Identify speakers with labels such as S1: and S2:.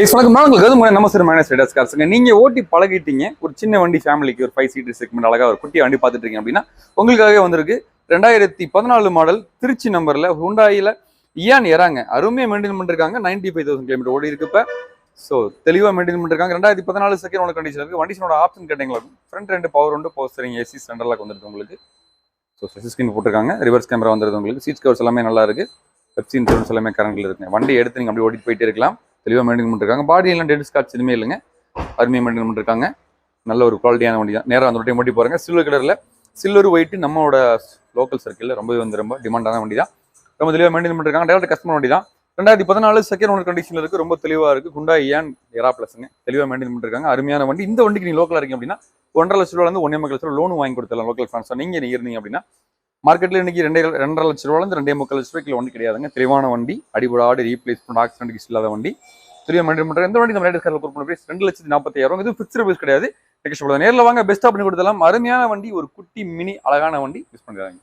S1: உங்களுக்கு நம்ம sir minus Riders கார்ஸுங்க. நீங்க ஓட்டி பழகிட்டீங்க, ஒரு சின்ன வண்டி ஃபேமிலிக்கு ஒரு 5 சீட்டர் செக்மெண்ட் அழகா ஒரு குட்டி வண்டி பார்த்துட்டு இருக்கீங்க அப்படின்னா உங்களுக்காகவே வந்திருக்கு 2014 மாடல் திருச்சி நம்பர்ல ஹுண்டாயில இயான் எறாங்க. அருமையா மெயின்டைன் பண்ணிருக்காங்க. 95,000 கிலோமீட்டர் ஓடி இருக்கு. இப்ப ஸோ தெளிவாக மெயின்டைன் பண்ணிருக்காங்க. 2014 செகண்ட் ஒன்று கண்டிஷன் இருக்கு. வண்டிஷனோட ஆப்ஷன் கேட்டீங்களா ஃப்ரண்ட் 2 பவர் உண்டு, பவர் ஸ்டீரிங், ஏசி சென்டர்லாக் வந்துருக்கு உங்களுக்கு. ஸோ ஸ்கிரீன் போட்டிருக்காங்க. ரிவர்ஸ் கேமரா வந்துருது உங்களுக்கு. சீட் கவர்ஸ் எல்லாமே நல்லா இருக்கு. பெப்சி இன்சூரன்ஸ் எல்லாமே கரண்ட்ல இருக்குங்க. வண்டி எடுத்து நீங்க அப்படியே ஓட்டிட்டு போயிட்டே இருக்கலாம். தெளிவாக மெயின்டைன் பண்ணிருக்காங்க. பாடி எல்லாம் டெட் ஸ்காட்ச் எதுவுமே இல்லைங்க. அருமையாக மெயின்டைன் பண்ணிருக்காங்க. நல்ல ஒரு குவாலிட்டியான வண்டி தான். நேராக அந்த ஓட்டி போறாங்க. சில்வர் கலர்ல, சில்வர் ஒயிட் நம்மளோட லோக்கல் சர்க்கிளில் ரொம்பவே வந்து ரொம்ப டிமாண்டான வண்டி தான். ரொம்ப தெளிவாக மெயின்டைன் பண்ணிருக்காங்க. டேரக்ட் கஸ்டமர் வண்டி தான். 2014 செகண்ட் ஓனர் கண்டிஷன்ல இருக்கு. ரொம்ப தெளிவா இருக்கு. ஹுண்டாய் இயான் எரா பிளஸ்ங்க. தெளிவாக மெயின்டைன் பண்ணிருக்காங்க. அருமையான வண்டி. இந்த வண்டிக்கு நீங்க லோக்கலா இருக்கீங்க அப்படின்னா 1.5 லட்ச ரூபாய் 1.5 லட்ச ரூபாய் லோன் வாங்கி கொடுத்தலாம். லோக்கல் ஃபினான்ஸ் நீங்க இருந்தீங்க அப்படின்னா மார்க்கெட்ல இன்னைக்கு 2.5 லட்ச ரூபாய் 2.25 லட்ச ரூபாய்க்கு வண்டி கிடையாதுங்க. தெளிவான வண்டி, அடிபடாடு ரீப்ளேஸ்மெண்ட் ஆக்சிடென்ட் இல்லாத வண்டி. தெளிவாக மெயின்டைன் பண்றாங்க. இந்த வண்டி நம்ம லேட்டஸ்ட் கார்ல கொடுப்போம். 2,45,000. இது ஃபிக்ஸ்டு பிரைஸ் கிடையாது. நேரில் வாங்க, பெஸ்ட்டாக பண்ணி கொடுத்தலாம். அருமையான வண்டி, ஒரு குட்டி மினி அழகான வண்டி யூஸ் பண்ணுறாங்க.